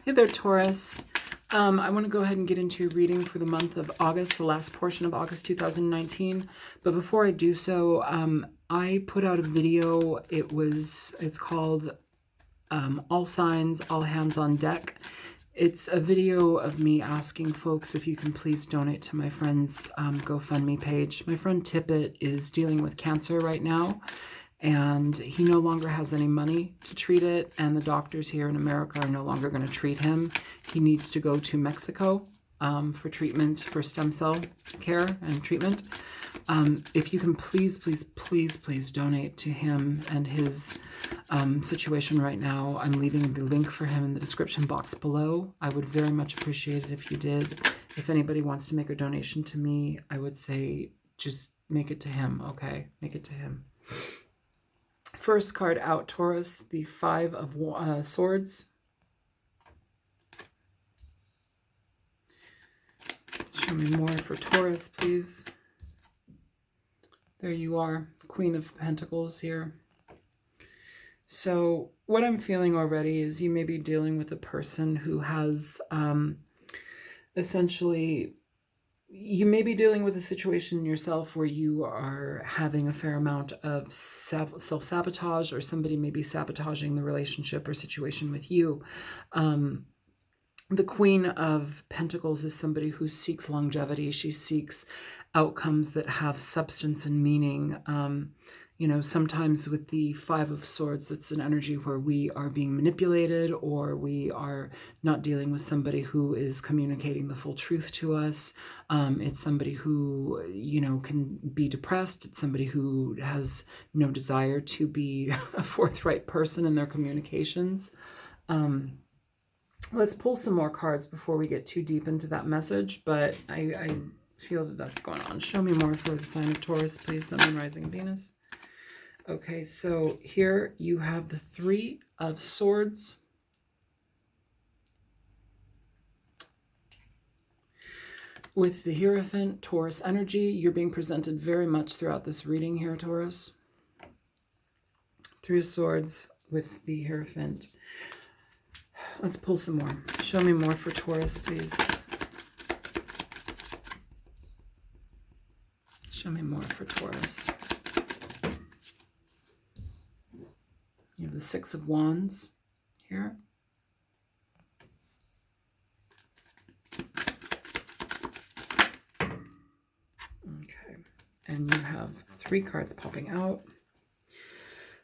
Hey there, Taurus. I want to go ahead and get into your reading for the month of August, the last portion of August 2019. But before I do so, I put out a video. It's called All Signs, All Hands on Deck. It's a video of me asking folks if you can please donate to my friend's GoFundMe page. My friend Tippett is dealing with cancer right now, and he no longer has any money to treat it, and the doctors here in America are no longer going to treat him. He needs to go to Mexico for treatment, for stem cell care and treatment. If you can please donate to him and his situation right now. I'm leaving the link for him in the description box below. I would very much appreciate it if you did. If anybody wants to make a donation to me, I would say just make it to him, okay? Make it to him. First card out, Taurus, the Five of Swords. Show me more for Taurus, please. There you are, Queen of Pentacles here. So what I'm feeling already is you may be dealing with a person who has essentially... You may be dealing with a situation yourself where you are having a fair amount of self-sabotage, or somebody may be sabotaging the relationship or situation with you. The Queen of Pentacles is somebody who seeks longevity. She seeks outcomes that have substance and meaning. You know, sometimes with the Five of Swords, it's an energy where we are being manipulated, or we are not dealing with somebody who is communicating the full truth to us. It's somebody who, you know, can be depressed. It's somebody who has no desire to be a forthright person in their communications. Let's pull some more cards before we get too deep into that message, but I feel that that's going on. Show me more for the sign of Taurus, please, Sun, Moon, Rising, Venus. Okay, so here you have the Three of Swords. With the Hierophant, Taurus energy, you're being presented very much throughout this reading here, Taurus. Three of Swords with the Hierophant. Let's pull some more. Show me more for Taurus, please. Show me more for Taurus. You have the Six of Wands here. Okay, and you have three cards popping out.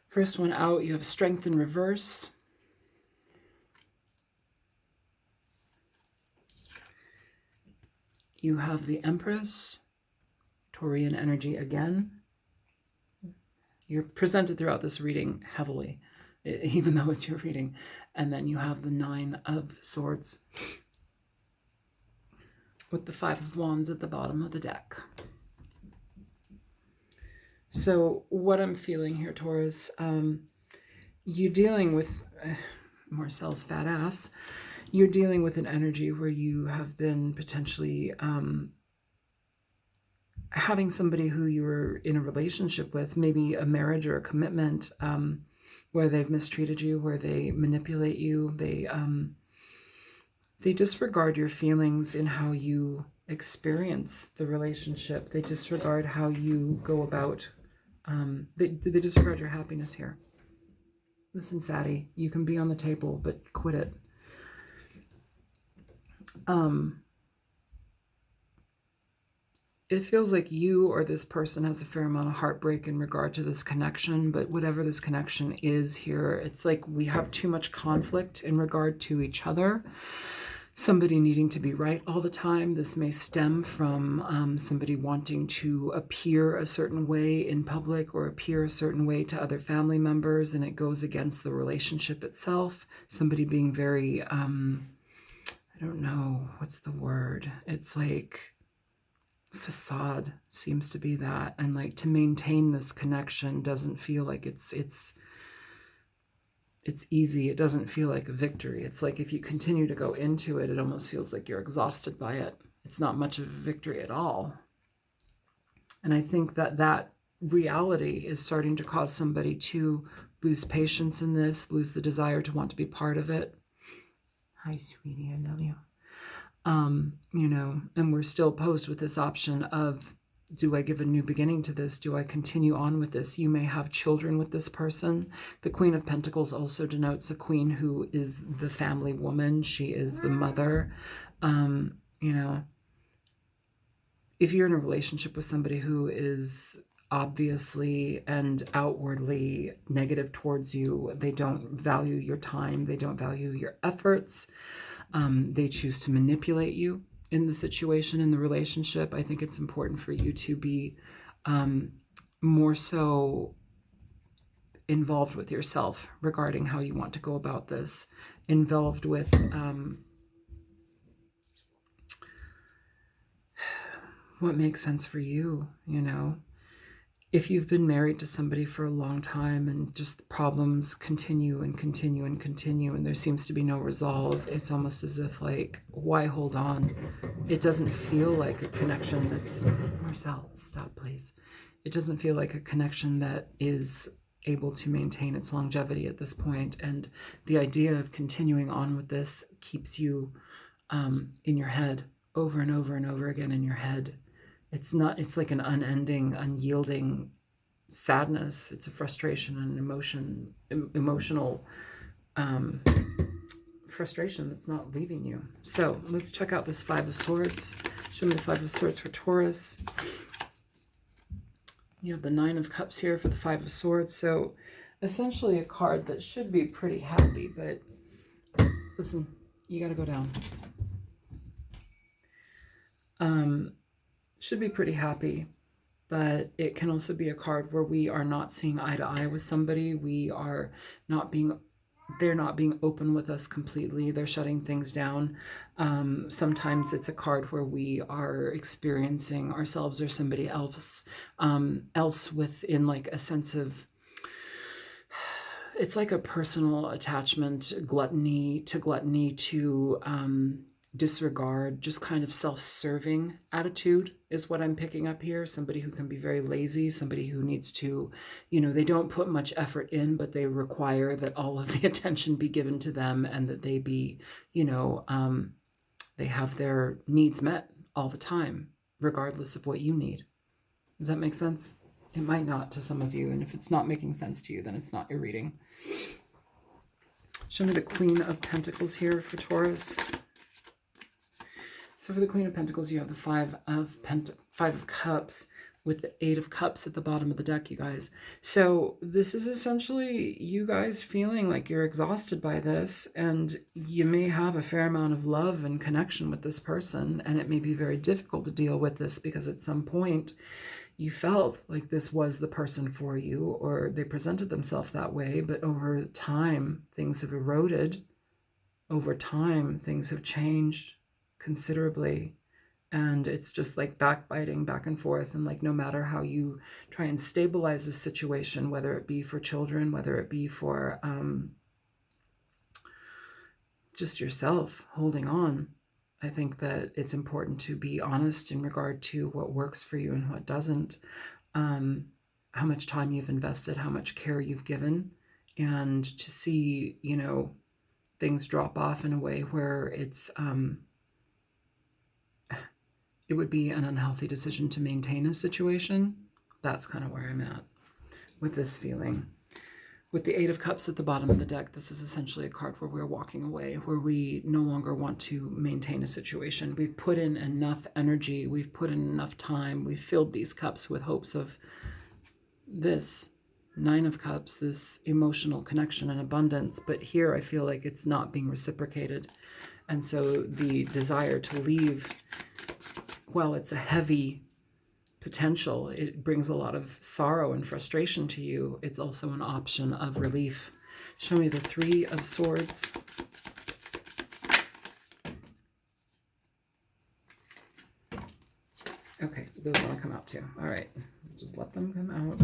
First one out, you have Strength in reverse. You have the Empress, Taurian energy again. You're presented throughout this reading heavily, even though it's your reading. And then you have the Nine of Swords with the Five of Wands at the bottom of the deck. So what I'm feeling here, Taurus, you're dealing with Marcel's fat ass. You're dealing with an energy where you have been potentially having somebody who you were in a relationship with, maybe a marriage or a commitment, where they've mistreated you, where they manipulate you, they disregard your feelings in how you experience the relationship. They disregard how you go about, they disregard your happiness here. Listen, fatty, you can be on the table, but quit it. It feels like you or this person has a fair amount of heartbreak in regard to this connection, but whatever this connection is here, it's like we have too much conflict in regard to each other. Somebody needing to be right all the time. This may stem from somebody wanting to appear a certain way in public or appear a certain way to other family members, and it goes against the relationship itself. Somebody being very, I don't know, what's the word? It's like facade seems to be that, and like to maintain this connection doesn't feel like it's easy. It doesn't feel like a victory. It's like if you continue to go into it, it almost feels like you're exhausted by it. It's not much of a victory at all. And I think that reality is starting to cause somebody to lose patience in this, lose the desire to want to be part of it. Hi, sweetie, I love you. You know, and we're still posed with this option of, do I give a new beginning to this? Do I continue on with this? You may have children with this person. The Queen of Pentacles also denotes a queen who is the family woman. She is the mother. You know, if you're in a relationship with somebody who is obviously and outwardly negative towards you, they don't value your time, they don't value your efforts, they choose to manipulate you in the situation, in the relationship, I think it's important for you to be more so involved with yourself regarding how you want to go about this, involved with what makes sense for you, you know. If you've been married to somebody for a long time and just problems continue and continue and continue and there seems to be no resolve, it's almost as if, like, why hold on? It doesn't feel like a connection that's... Marcel, stop, please. It doesn't feel like a connection that is able to maintain its longevity at this point. And the idea of continuing on with this keeps you in your head over and over and over again in your head. It's not, it's like an unending, unyielding sadness. It's a frustration and emotional frustration that's not leaving you. So let's check out this Five of Swords. Show me the Five of Swords for Taurus. You have the Nine of Cups here for the Five of Swords. So essentially a card that should be pretty happy, but listen, you got to go down. Should be pretty happy, but it can also be a card where we are not seeing eye to eye with somebody. We are not being, they're not being open with us completely. They're shutting things down. Sometimes it's a card where we are experiencing ourselves or somebody else, within like a sense of, it's like a personal attachment, gluttony to disregard, just kind of self-serving attitude is what I'm picking up here. Somebody who can be very lazy, somebody who needs to, you know, they don't put much effort in, but they require that all of the attention be given to them and that they be, you know, they have their needs met all the time, regardless of what you need. Does that make sense? It might not to some of you, and if it's not making sense to you, then it's not your reading. Show me the Queen of Pentacles here for Taurus. So for the Queen of Pentacles, you have the Five of Cups with the Eight of Cups at the bottom of the deck, you guys. So this is essentially you guys feeling like you're exhausted by this, and you may have a fair amount of love and connection with this person, and it may be very difficult to deal with this because at some point you felt like this was the person for you, or they presented themselves that way, but over time things have eroded. Over time things have changed considerably, and it's just like backbiting back and forth, and like no matter how you try and stabilize the situation, whether it be for children, whether it be for just yourself holding on, I think that it's important to be honest in regard to what works for you and what doesn't, how much time you've invested, how much care you've given, and to see, you know, things drop off in a way where it's it would be an unhealthy decision to maintain a situation. That's kind of where I'm at with this feeling. With the Eight of Cups at the bottom of the deck, this is essentially a card where we're walking away, where we no longer want to maintain a situation. We've put in enough energy, we've put in enough time, we've filled these cups with hopes of this Nine of Cups, this emotional connection and abundance. But here I feel like it's not being reciprocated. And so the desire to leave, while it's a heavy potential, it brings a lot of sorrow and frustration to you, it's also an option of relief. Show me the Three of Swords. Okay, those want to come out too. All right, just let them come out.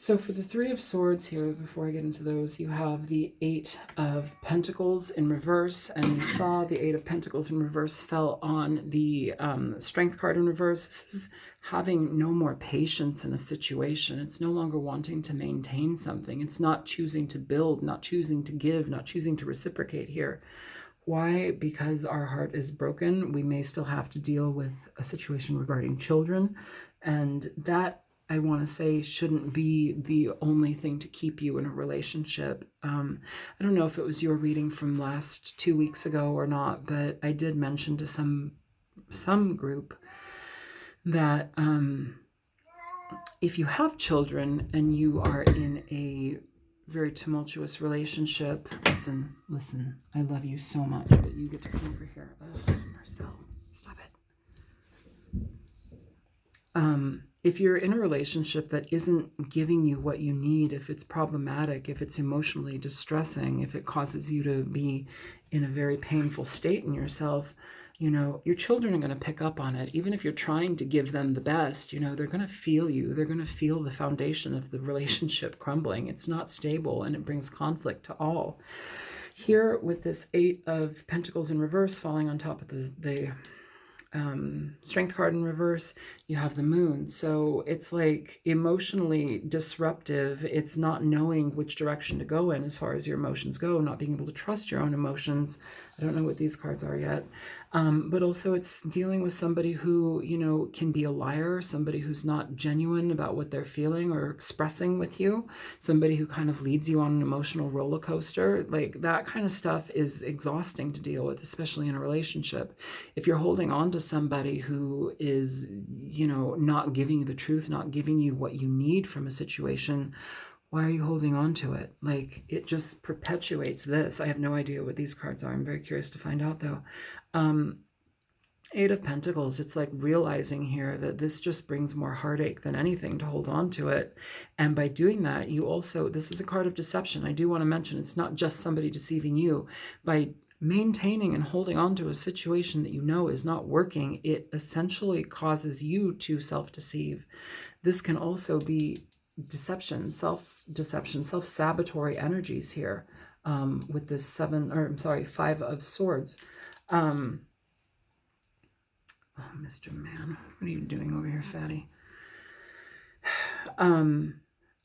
So for the Three of Swords here, before I get into those, you have the Eight of Pentacles in reverse, and you saw the Eight of Pentacles in reverse fell on the Strength card in reverse. This is having no more patience in a situation. It's no longer wanting to maintain something. It's not choosing to build, not choosing to give, not choosing to reciprocate here. Why? Because our heart is broken. We may still have to deal with a situation regarding children, and that, I want to say, shouldn't be the only thing to keep you in a relationship. I don't know if it was your reading from last 2 weeks ago or not, but I did mention to some group that if you have children and you are in a very tumultuous relationship, listen, I love you so much, but you get to come over here. Ugh, Marcel, stop it. If you're in a relationship that isn't giving you what you need, if it's problematic, if it's emotionally distressing, if it causes you to be in a very painful state in yourself, you know, your children are going to pick up on it. Even if you're trying to give them the best, you know, they're going to feel you. They're going to feel the foundation of the relationship crumbling. It's not stable, and it brings conflict to all. Here with this Eight of Pentacles in reverse falling on top of the Strength card in reverse, you have the Moon. So it's like emotionally disruptive. It's not knowing which direction to go in as far as your emotions go, not being able to trust your own emotions. I don't know what these cards are yet. But also it's dealing with somebody who, you know, can be a liar, somebody who's not genuine about what they're feeling or expressing with you, somebody who kind of leads you on an emotional roller coaster. Like, that kind of stuff is exhausting to deal with, especially in a relationship. If you're holding on to somebody who is, you know, not giving you the truth, not giving you what you need from a situation, why are you holding on to it? Like, it just perpetuates this. I have no idea what these cards are. I'm very curious to find out, though. Eight of Pentacles, it's like realizing here that this just brings more heartache than anything to hold on to it. And by doing that, you also, this is a card of deception. I do want to mention it's not just somebody deceiving you. By maintaining and holding on to a situation that you know is not working, it essentially causes you to self-deceive. This can also be deception, self-deception, self-sabotatory energies here with this Five of Swords. Oh, Mr. Man, what are you doing over here, fatty?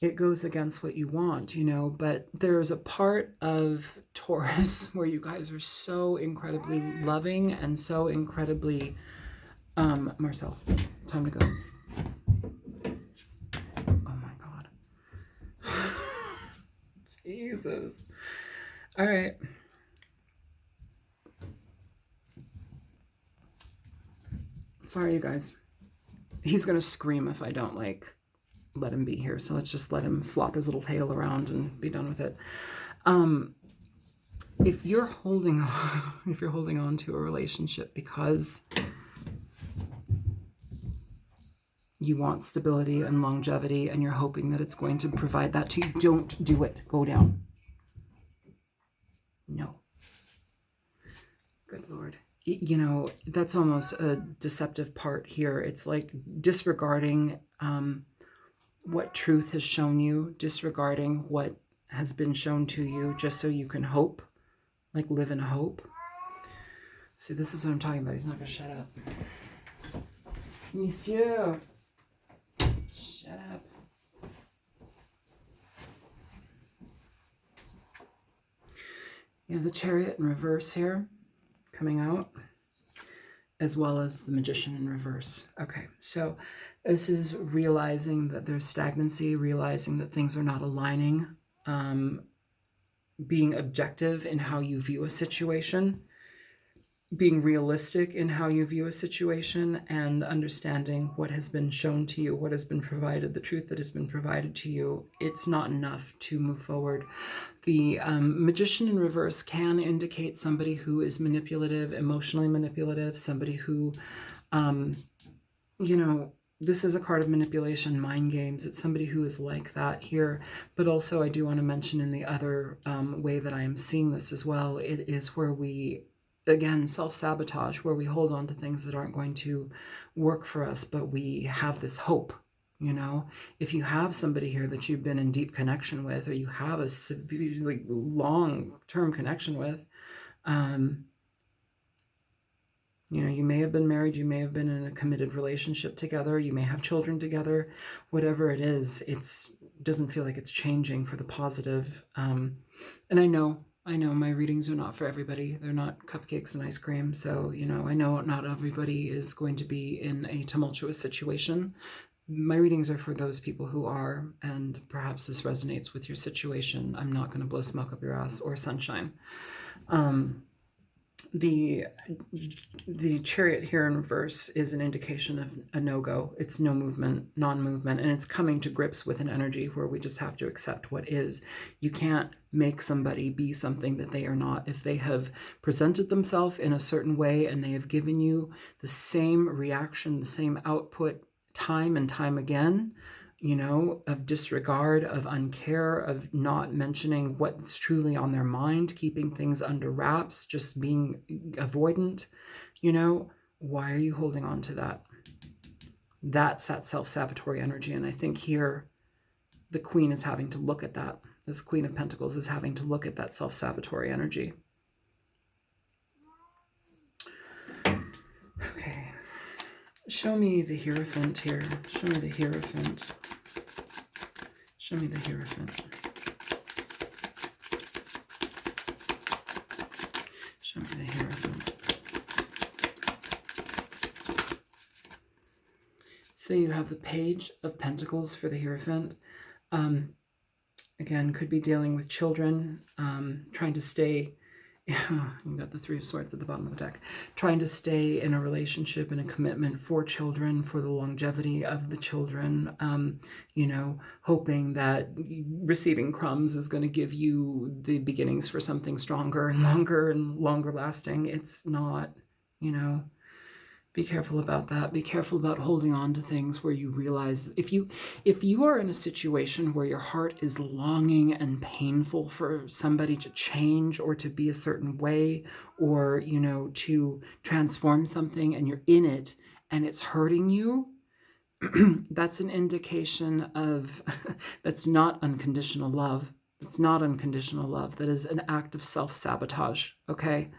It goes against what you want, you know, but there's a part of Taurus where you guys are so incredibly loving and so incredibly, Marcel, time to go. Oh my God. Jesus. All right. Sorry, you guys. He's going to scream if I don't, like, let him be here. So let's just let him flop his little tail around and be done with it. If you're holding on to a relationship because you want stability and longevity and you're hoping that it's going to provide that to you, don't do it. Go down. No. Good Lord. You know, that's almost a deceptive part here. It's like disregarding what truth has shown you, disregarding what has been shown to you just so you can hope, like live in hope. See, this is what I'm talking about. He's not going to shut up. Monsieur, shut up. You have the Chariot in reverse here coming out, as well as the Magician in reverse. Okay, so this is realizing that there's stagnancy, realizing that things are not aligning, being objective in how you view a situation, being realistic in how you view a situation, and understanding what has been shown to you, what has been provided, the truth that has been provided to you. It's not enough to move forward. The Magician in reverse can indicate somebody who is manipulative, emotionally manipulative, somebody who, you know, this is a card of manipulation, mind games. It's somebody who is like that here. But also I do want to mention in the other way that I am seeing this as well, it is where we, again, self-sabotage, where we hold on to things that aren't going to work for us, but we have this hope. You know, if you have somebody here that you've been in deep connection with, or you have a severe, like, long-term connection with, you know, you may have been married, you may have been in a committed relationship together, you may have children together, whatever it is, doesn't feel like it's changing for the positive. And I know my readings are not for everybody. They're not cupcakes and ice cream. So, you know, I know not everybody is going to be in a tumultuous situation. My readings are for those people who are, and perhaps this resonates with your situation. I'm not going to blow smoke up your ass or sunshine. The Chariot here in reverse is an indication of a no-go. It's no movement, non-movement, and it's coming to grips with an energy where we just have to accept what is. You can't make somebody be something that they are not. If they have presented themselves in a certain way and they have given you the same reaction, the same output time and time again, you know, of disregard, of uncare, of not mentioning what's truly on their mind, keeping things under wraps, just being avoidant, you know, why are you holding on to that? That's that self-sabotatory energy. And I think here the Queen is having to look at that. This Queen of Pentacles is having to look at that self-sabotatory energy. Okay. Show me the Hierophant here. Show me the Hierophant. Show me the Hierophant. Show me the Hierophant. So you have the Page of Pentacles for the Hierophant. Again, could be dealing with children, trying to stay... You've got the Three of Swords at the bottom of the deck. Trying to stay in a relationship and a commitment for children, for the longevity of the children. You know, hoping that receiving crumbs is going to give you the beginnings for something stronger and longer lasting. It's not, you know. Be careful about that. Be careful about holding on to things where you realize if you are in a situation where your heart is longing and painful for somebody to change or to be a certain way, or, you know, to transform something, and you're in it and it's hurting you, that's an indication of that's not unconditional love. It's not unconditional love. That is an act of self-sabotage, okay?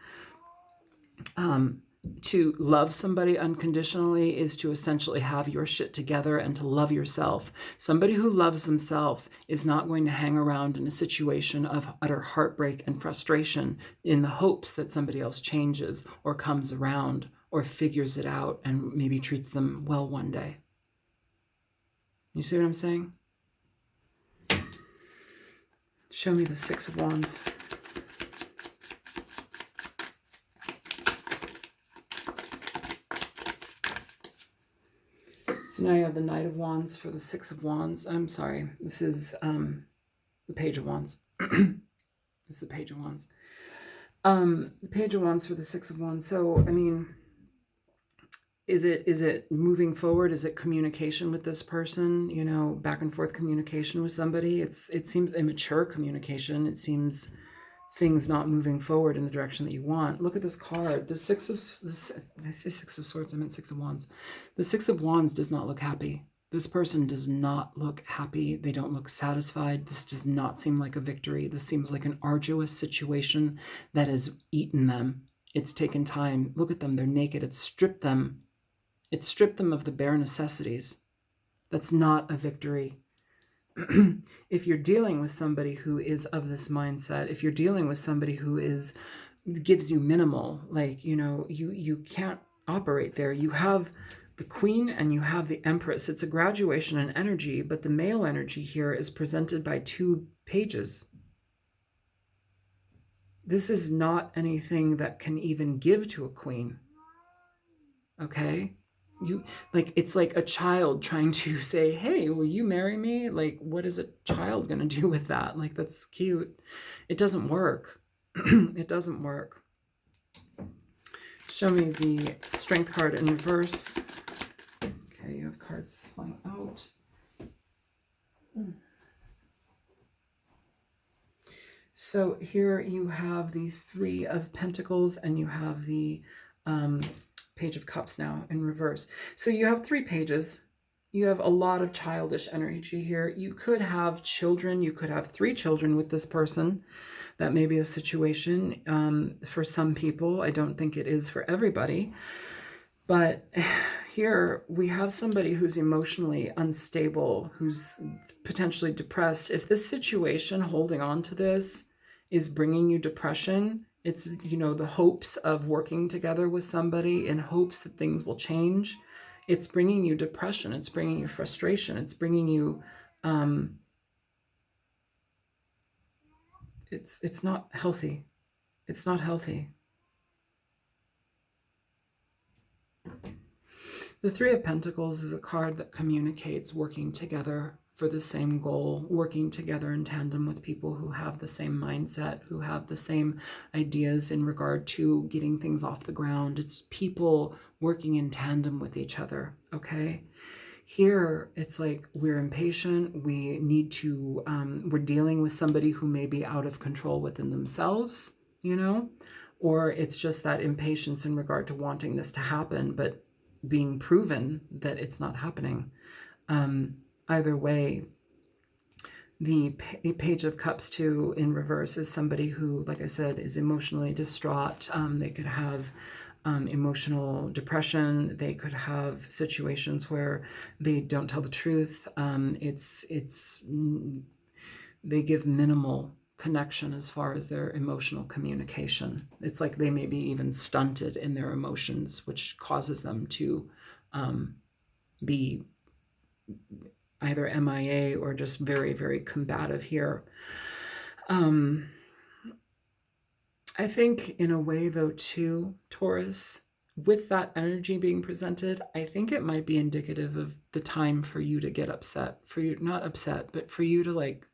To love somebody unconditionally is to essentially have your shit together and to love yourself. Somebody who loves themselves is not going to hang around in a situation of utter heartbreak and frustration in the hopes that somebody else changes or comes around or figures it out and maybe treats them well one day. You see what I'm saying? Show me the Six of Wands. So now you have the Knight of Wands for the Six of Wands. I'm sorry. This is the Page of Wands. This is the Page of Wands. The Page of Wands for the Six of Wands. So, I mean, is it moving forward? Is it communication with this person? You know, back and forth communication with somebody? It seems immature communication. It seems things not moving forward in the direction that you want. Look at this card. The Six of Swords. I meant Six of Wands. The Six of Wands does not look happy. This person does not look happy. They don't look satisfied. This does not seem like a victory. This seems like an arduous situation that has eaten them. It's taken time. Look at them. They're naked. It's stripped them. It stripped them of the bare necessities. That's not a victory. If you're dealing with somebody who is of this mindset, if you're dealing with somebody who gives you minimal, like, you know, you can't operate there. You have the Queen and you have the Empress. It's a graduation in energy, but the male energy here is presented by two pages. This is not anything that can even give to a queen. Okay? It's like a child trying to say, hey, will you marry me? Like, what is a child going to do with that? Like, that's cute. It doesn't work. It doesn't work. Show me the Strength card in reverse. Okay, you have cards flying out. So here you have the Three of Pentacles and you have the Page of Cups now in reverse. So you have three pages. You have a lot of childish energy here. You could have children. You could have 3 children with this person. That may be a situation for some people. I don't think it is for everybody. But here we have somebody who's emotionally unstable, who's potentially depressed. If this situation, holding on to this, is bringing you depression, it's, you know, the hopes of working together with somebody in hopes that things will change. It's bringing you depression. It's bringing you frustration. It's bringing you, it's not healthy. It's not healthy. The Three of Pentacles is a card that communicates working together for the same goal, working together in tandem with people who have the same mindset, who have the same ideas in regard to getting things off the ground. It's people working in tandem with each other, okay? Here, it's like we're impatient. We need to, we're dealing with somebody who may be out of control within themselves, you know, or it's just that impatience in regard to wanting this to happen, but being proven that it's not happening. Either way, the Page of Cups too in reverse is somebody who, like I said, is emotionally distraught. They could have emotional depression. They could have situations where they don't tell the truth. They give minimal connection as far as their emotional communication. It's like they may be even stunted in their emotions, which causes them to be either MIA or just very, very combative here. I think in a way though too, Taurus, with that energy being presented, I think it might be indicative of the time for you to get upset, for you, not upset, but for you to like,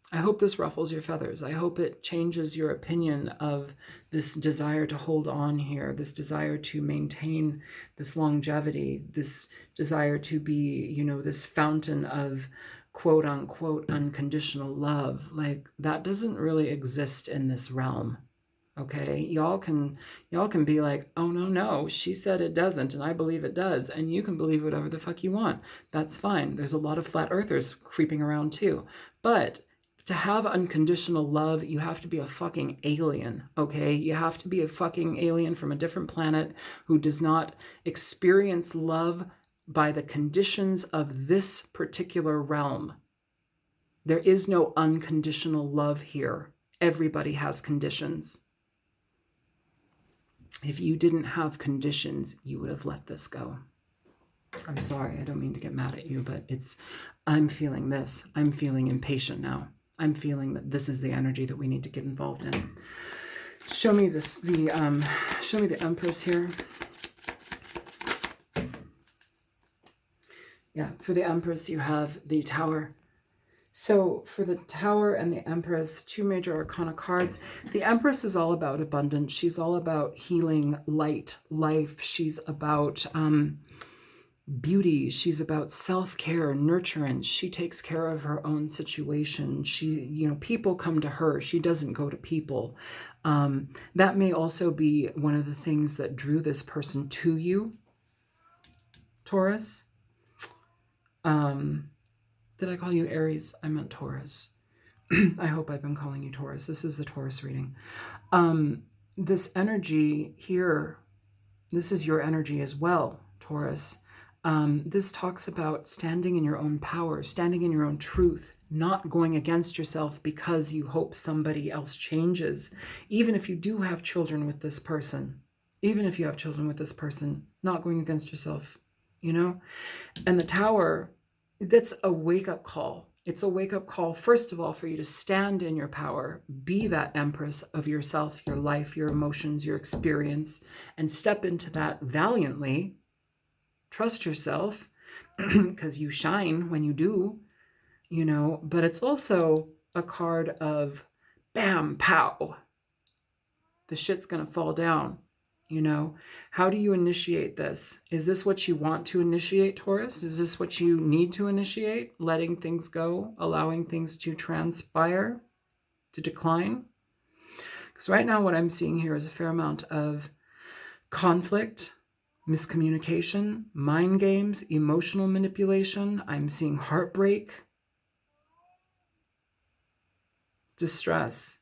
I hope this ruffles your feathers. I hope it changes your opinion of this desire to hold on here, this desire to maintain this longevity, this desire to be, you know, this fountain of quote unquote unconditional love. Like that doesn't really exist in this realm. Okay, y'all can be like, oh no, she said it doesn't and I believe it does, and you can believe whatever the fuck you want. That's fine. There's a lot of flat earthers creeping around too. But to have unconditional love, you have to be a fucking alien, okay? You have to be a fucking alien from a different planet who does not experience love by the conditions of this particular realm. There is no unconditional love here. Everybody has conditions. If you didn't have conditions, you would have let this go. I'm sorry, I don't mean to get mad at you, but I'm feeling this. I'm feeling impatient now. I'm feeling that this is the energy that we need to get involved in. Show me show me the Empress here. Yeah, for the Empress, you have the Tower. So for the Tower and the Empress, 2 major arcana cards. The Empress is all about abundance. She's all about healing, light, life. She's about beauty. She's about self-care, nurturance. She takes care of her own situation. She, you know, people come to her. She doesn't go to people. That may also be one of the things that drew this person to you, Taurus. Did I call you Aries? I meant Taurus. I hope I've been calling you Taurus. This is the Taurus reading. This energy here, this is your energy as well, Taurus. This talks about standing in your own power, standing in your own truth, not going against yourself because you hope somebody else changes. Even if you do have children with this person, not going against yourself, you know? And the Tower, that's a wake-up call. It's a wake-up call, first of all, for you to stand in your power, be that empress of yourself, your life, your emotions, your experience, and step into that valiantly. Trust yourself, because you shine when you do, you know, but it's also a card of bam, pow. The shit's going to fall down, you know. How do you initiate this? Is this what you want to initiate, Taurus? Is this what you need to initiate? Letting things go, allowing things to transpire, to decline? Because right now what I'm seeing here is a fair amount of conflict, miscommunication, mind games, emotional manipulation. I'm seeing heartbreak, distress.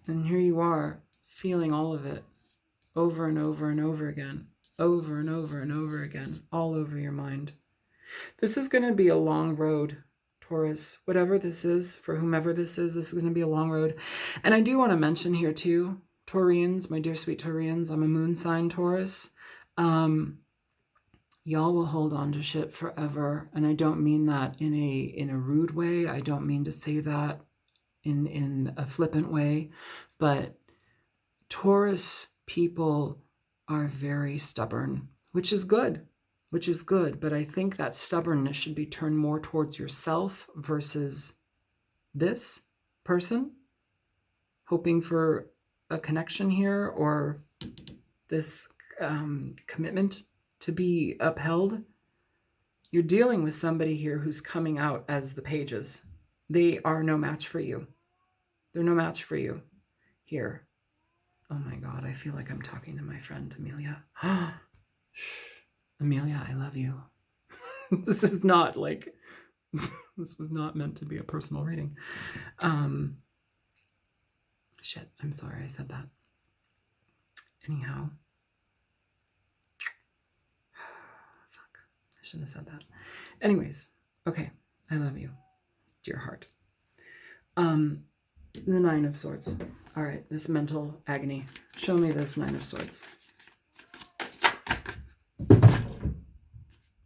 And here you are, feeling all of it over and over and over again, over and over and over again, all over your mind. This is going to be a long road, Taurus. Whatever this is, for whomever this is going to be a long road. And I do want to mention here too, Taurians, my dear sweet Taurians, I'm a moon sign Taurus. Y'all will hold on to shit forever. And I don't mean that in a rude way. I don't mean to say that in a flippant way. But Taurus people are very stubborn, which is good. But I think that stubbornness should be turned more towards yourself versus this person, hoping for a connection here or this commitment to be upheld. You're dealing with somebody here who's coming out as the pages. They are no match for you. They're no match for you here. Oh my God, I feel like I'm talking to my friend Amelia. Amelia, I love you. This is not like, this was not meant to be a personal reading. Shit, I'm sorry I said that. Anyhow. Fuck, I shouldn't have said that. Anyways, okay, I love you, dear heart. The Nine of Swords. All right, this mental agony. Show me this Nine of Swords.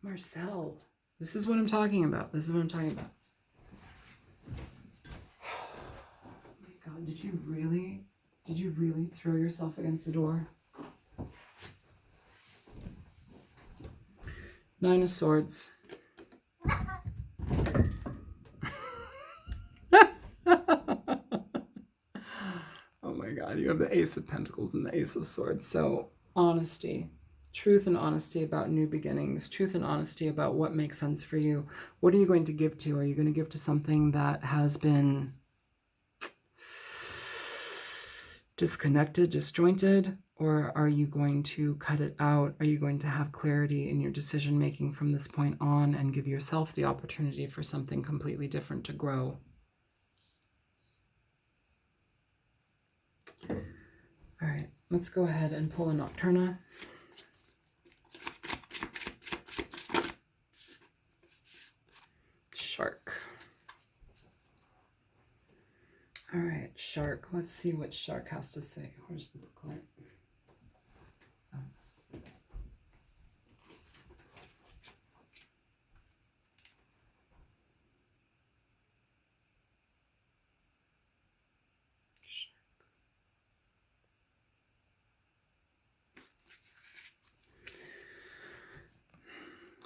Marcel, this is what I'm talking about. This is what I'm talking about. Oh my God, did you really throw yourself against the door? Nine of Swords. Oh my God, you have the Ace of Pentacles and the Ace of Swords. So honesty. Truth and honesty about new beginnings. Truth and honesty about what makes sense for you. What are you going to give to? Are you going to give to something that has been disconnected, disjointed? Or are you going to cut it out? Are you going to have clarity in your decision making from this point on and give yourself the opportunity for something completely different to grow? All right, let's go ahead and pull a Nocturna. Shark. All right, Shark. Let's see what Shark has to say. Where's the booklet? Oh.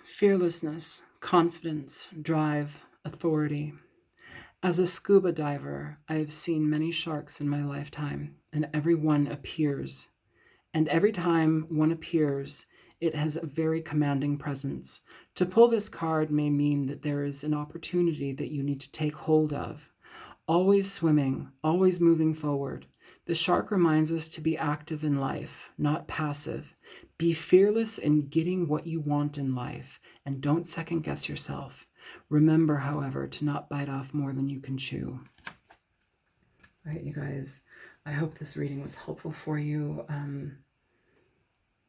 Fearlessness, confidence, drive, authority. As a scuba diver, I have seen many sharks in my lifetime, and every one appears. And every time one appears, it has a very commanding presence. To pull this card may mean that there is an opportunity that you need to take hold of. Always swimming, always moving forward. The shark reminds us to be active in life, not passive. Be fearless in getting what you want in life, and don't second guess yourself. Remember, however, to not bite off more than you can chew. All right, you guys, I hope this reading was helpful for you.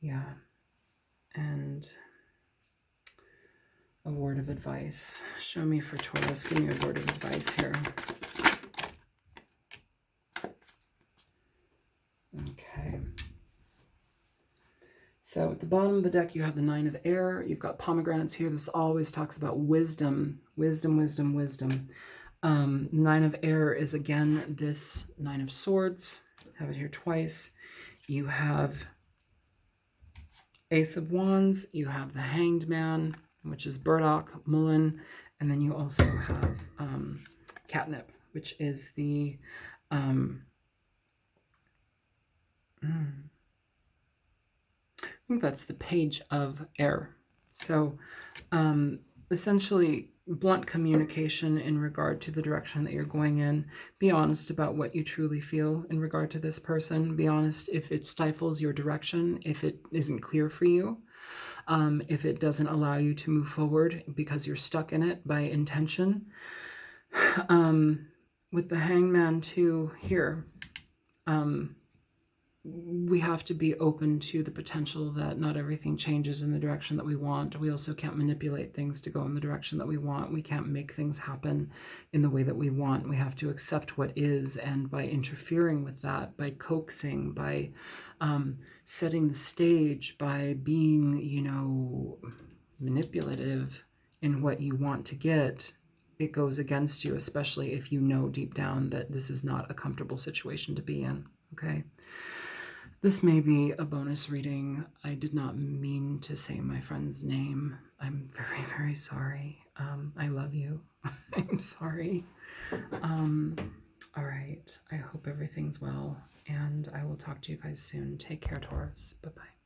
Yeah, and a word of advice. Show me for Taurus. Give me a word of advice here. Okay. So at the bottom of the deck, you have the Nine of Air. You've got pomegranates here. This always talks about wisdom, wisdom, wisdom, wisdom. Nine of Air is, again, this Nine of Swords. Have it here twice. You have Ace of Wands. You have the Hanged Man, which is Burdock, Mullen. And then you also have Catnip, which is the... I think that's the Page of Air. So essentially, blunt communication in regard to the direction that you're going in. Be honest about what you truly feel in regard to this person. Be honest if it stifles your direction, if it isn't clear for you, if it doesn't allow you to move forward because you're stuck in it by intention. With the Hangman too here, we have to be open to the potential that not everything changes in the direction that we want. We also can't manipulate things to go in the direction that we want. We can't make things happen in the way that we want. We have to accept what is, and by interfering with that, by coaxing, by setting the stage, by being, you know, manipulative in what you want to get, it goes against you, especially if you know deep down that this is not a comfortable situation to be in, okay? This may be a bonus reading. I did not mean to say my friend's name. I'm very, very sorry. I love you. I'm sorry. All right. I hope everything's well, and I will talk to you guys soon. Take care, Taurus. Bye-bye.